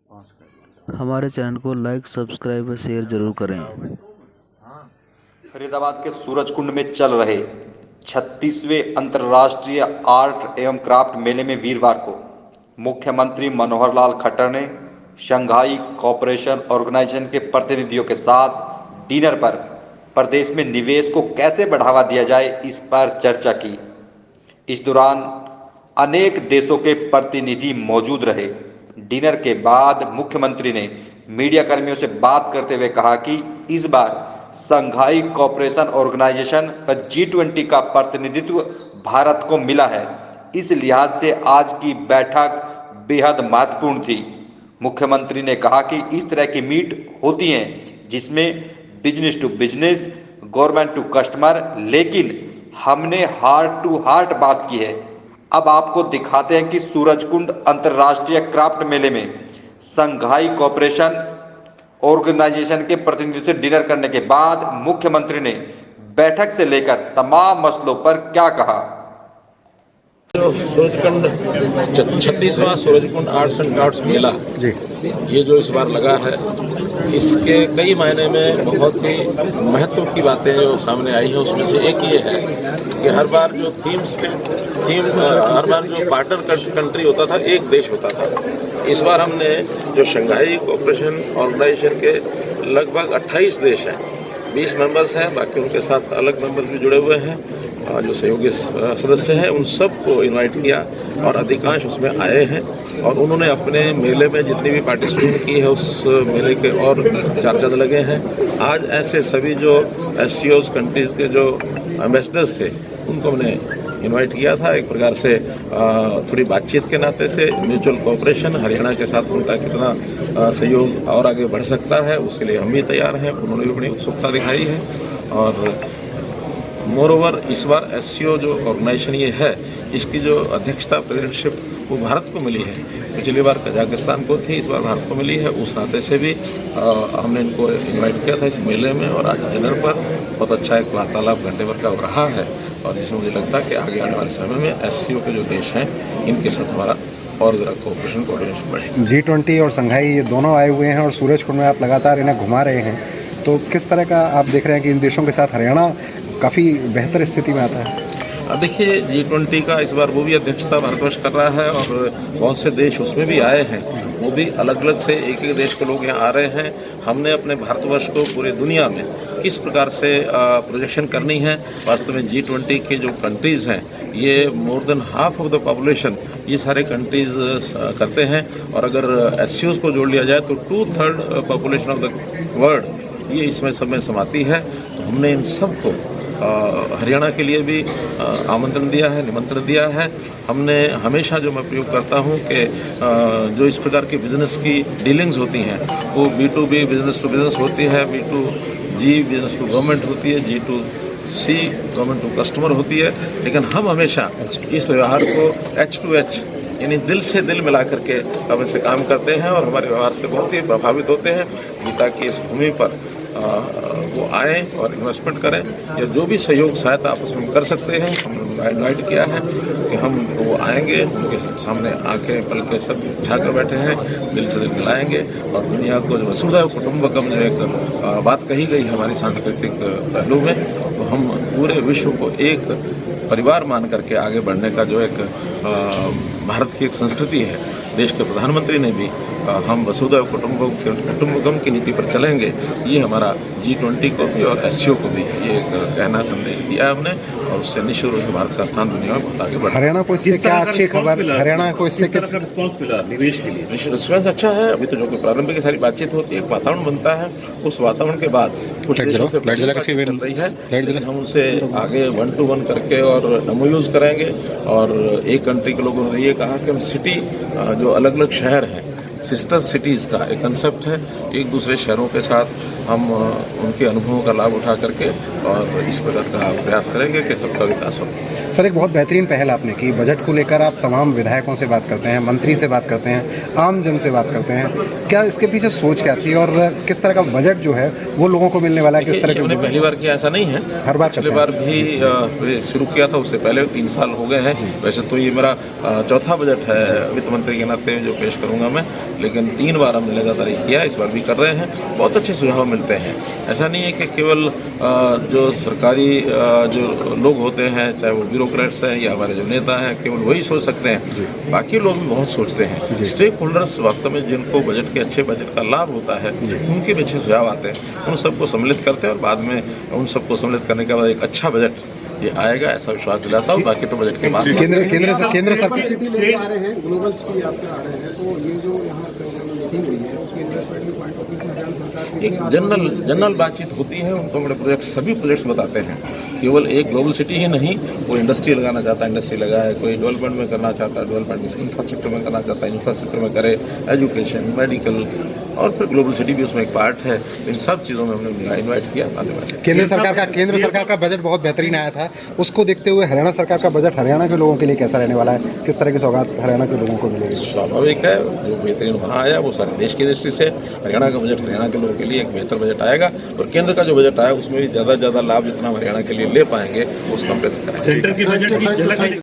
हमारे चैनल को like, subscribe और शेयर जरूर करें। फरीदाबाद के सूरजकुंड में चल रहे 36वें अंतर्राष्ट्रीय आर्ट एवं क्राफ्ट मेले में वीरवार को मुख्यमंत्री मनोहर लाल खट्टर ने शंघाई कोऑपरेशन ऑर्गेनाइजेशन के प्रतिनिधियों के साथ डिनर पर प्रदेश में निवेश को कैसे बढ़ावा दिया जाए इस पर चर्चा की। इस दौरान अनेक देशों के प्रतिनिधि मौजूद रहे। डिनर के बाद मुख्यमंत्री ने मीडिया कर्मियों से बात करते हुए कहा कि इस बार शंघाई कोऑपरेशन ऑर्गेनाइजेशन पर G20 का प्रतिनिधित्व भारत को मिला है। इस लिहाज से आज की बैठक बेहद महत्वपूर्ण थी। मुख्यमंत्री ने कहा कि इस तरह की मीट होती हैं जिसमें business to business, government to customer, लेकिन हमने हार्ट टू हार्ट बात की है। अब आपको दिखाते हैं कि सूरजकुंड अंतर्राष्ट्रीय क्राफ्ट मेले में शंघाई कोऑपरेशन ऑर्गेनाइजेशन के प्रतिनिधियों से डिनर करने के बाद मुख्यमंत्री ने बैठक से लेकर तमाम मसलों पर क्या कहा। जो सूरजकुंड 36वां Surajkund arts and crafts mela जी, ये जो इस बार लगा है, इसके कई मायने में बहुत ही महत्व की बातें जो सामने आई है उसमें से एक ये है कि हर बार जो हर बार जो पार्टनर कंट्री होता था, एक देश होता था। इस बार हमने जो शंघाई कोऑपरेशन ऑर्गेनाइजेशन के लगभग 28 देश हैं, 20 मेंबर्स हैं, बाकी उनके साथ अलग मेंबर्स भी जुड़े हुए हैं, जो सहयोगी सदस्य हैं, उन सबको इनवाइट किया और अधिकांश उसमें आए हैं और उन्होंने अपने मेले में जितनी भी पार्टिसिपेट की है उस मेले के और चार चांद लगे हैं। आज ऐसे सभी जो SCOs कंट्रीज़ के जो एम्बेसडर्स थे उनको हमने इनवाइट किया था। एक प्रकार से थोड़ी बातचीत के नाते से म्यूचुअल कोऑपरेशन, हरियाणा के साथ उनका कितना सहयोग और आगे बढ़ सकता है उसके लिए हम भी तैयार हैं। उन्होंने भी बड़ी उत्सुकता दिखाई है और मोरओवर इस बार SCO जो ऑर्गेनाइजेशन ये है, इसकी जो अध्यक्षता प्रेसिडेंटशिप वो भारत को मिली है। पिछली बार कजाकिस्तान को थी, इस बार भारत को मिली है। उस नाते से भी हमने इनको इनवाइट किया था इस मेले में और आज डिनर पर बहुत अच्छा एक वार्तालाप घंटे भर का हो रहा है और जिसमें मुझे लगता है कि आगे आने वाले समय में SCO के जो देश हैं इनके साथ हमारा और ज़रा कोऑपरेशन कोऑर्डिनेशन बढ़ेगा। G20 और शंघाई ये दोनों आए हुए हैं और सूरजकुंड में आप लगातार इन्हें घुमा रहे हैं, तो किस तरह का आप देख रहे हैं कि इन देशों के साथ हरियाणा काफ़ी बेहतर स्थिति में आता है? देखिए, G20 का इस बार वो भी अध्यक्षता भारतवर्ष कर रहा है और बहुत से देश उसमें भी आए हैं। वो भी अलग अलग से एक एक देश के लोग यहाँ आ रहे हैं। हमने अपने भारतवर्ष को पूरी दुनिया में किस प्रकार से प्रोजेक्शन करनी है। वास्तव में G20 के जो कंट्रीज़ हैं ये more than half of the population ये सारे कंट्रीज़ करते हैं और अगर SCOs को जोड़ लिया जाए तो 2/3 पॉपुलेशन ऑफ द वर्ल्ड ये इसमें सब में समाती है। तो हमने इन सब को हरियाणा के लिए भी आमंत्रण दिया है, निमंत्रण दिया है। हमने हमेशा जो मैं प्रयोग करता हूँ कि जो इस प्रकार की बिजनेस की डीलिंग्स होती हैं वो B2B बिजनेस टू बिजनेस होती है, B2G बिजनेस टू गवर्नमेंट होती है, G2C गवर्नमेंट टू कस्टमर होती है। लेकिन हम हमेशा इस व्यवहार को H2H यानी दिल से दिल मिला करके अब इससे काम करते हैं और हमारे व्यवहार से बहुत ही प्रभावित होते हैं ताकि इस भूमि पर वो आए और इन्वेस्टमेंट करें या जो भी सहयोग सहायता आपस में कर सकते हैं। हमने इनवाइट किया है कि हम वो आएंगे, उनके सामने आके पल के सब झाकर बैठे हैं, दिल से दिल मिलाएंगे और दुनिया को जो वसुधैव कुटुंबकम जो एक बात कही गई हमारी सांस्कृतिक पहलू में, तो हम पूरे विश्व को एक परिवार मान करके आगे बढ़ने का जो एक भारत की एक संस्कृति है। देश के प्रधानमंत्री ने भी हम वसुधैव कुटुंबकम की नीति पर चलेंगे, ये हमारा G20 को भी और SCO को भी ये एक कहना संदेश दिया हमने और उससे निश्चित रूप से भारत का स्थान दुनिया में बहुत आगे बढ़ा। हरियाणा को इससे क्या अच्छी खबर, हरियाणा को इससे क्या रिस्पॉन्स मिला निवेश के लिए? रिस्पॉन्स अच्छा है। अभी तो जो कि प्रारंभिक सारी बातचीत होती है, एक वातावरण बनता है, उस वातावरण के बाद कुछ देशों से चल रही है, लेकिन हम उनसे आगे 1-to-1 करके और MOUs करेंगे। और एक कंट्री के लोगों ने ये कहा कि हम सिटी जो अलग अलग शहर हैं, सिस्टर सिटीज़ का एक कंसेप्ट है, एक दूसरे शहरों के साथ हम उनके अनुभवों का लाभ उठा करके और इस प्रकार का प्रयास करेंगे कि सबका विकास हो। सर, एक बहुत बेहतरीन पहल आपने की, बजट को लेकर आप तमाम विधायकों से बात करते हैं, मंत्री से बात करते हैं, आम जन से बात करते हैं, क्या इसके पीछे सोच क्या थी और किस तरह का बजट जो है वो लोगों को मिलने वाला है? किस तरह की? हमने पहली बार किया ऐसा नहीं है, हर बार पिछली बार भी शुरू किया था, उससे पहले 3 साल हो गए हैं। वैसे तो ये मेरा चौथा बजट है वित्त मंत्री के नाते जो पेश करूँगा मैं, लेकिन 3 बार हमने लगातार ये किया, इस बार भी कर रहे हैं। बहुत अच्छे सुझाव मिलते हैं। ऐसा नहीं है कि केवल जो सरकारी जो लोग होते हैं, चाहे वो ब्यूरोक्रेट्स हैं या हमारे जो नेता हैं, केवल वही सोच सकते हैं, बाकी लोग भी बहुत सोचते हैं। स्टेक होल्डर्स वास्तव में जिनको बजट के अच्छे बजट का लाभ होता है, उनके भी अच्छे सुझाव आते हैं, उन सबको सम्मिलित करते हैं और बाद में उन सबको सम्मिलित करने के बाद एक अच्छा बजट ये आएगा, ऐसा विश्वास दिलाता हूँ। बाकी तो बजट के बाद केंद्र सरकार सिटी लेके आ रहे हैं, ग्लोबल सिटी आपके आ रहे हैं, तो ये जो यहाँ से मीटिंग हुई है उसमें इन्वेस्टमेंट के पॉइंट ऑफ व्यू से हरियाणा सरकार एक जनरल बातचीत होती है। उनको बड़े प्रोजेक्ट, सभी प्रोजेक्ट्स बताते हैं। केवल एक ग्लोबल सिटी ही नहीं, कोई इंडस्ट्री लगाना चाहता है इंडस्ट्री लगाए, कोई डेवलपमेंट में करना चाहता है डेवलपमेंट में, इंफ्रास्ट्रक्चर में करना चाहता है इंफ्रास्ट्रक्चर में करे, एजुकेशन, मेडिकल, और फिर ग्लोबल सिटी भी उसमें एक पार्ट है। इन सब चीज़ों में हमने इन्वाइट किया। केंद्र सरकार का बजट बहुत बेहतरीन आया था, उसको देखते हुए हरियाणा सरकार का बजट हरियाणा के लोगों के लिए कैसा रहने वाला है? किस तरह की सौगात हरियाणा के लोगों को मिलेगी? स्वाभाविक है, जो बेहतरीन वहाँ आया वो सारे देश की दृष्टि से हरियाणा का बजट हरियाणा के लोगों के लिए एक बेहतर बजट आएगा। और केंद्र का जो बजट आया उसमें भी ज़्यादा लाभ जितना हरियाणा के लिए ले पाएंगे उसका प्रयत्न करेंगे। सेंटर की बजट की झलक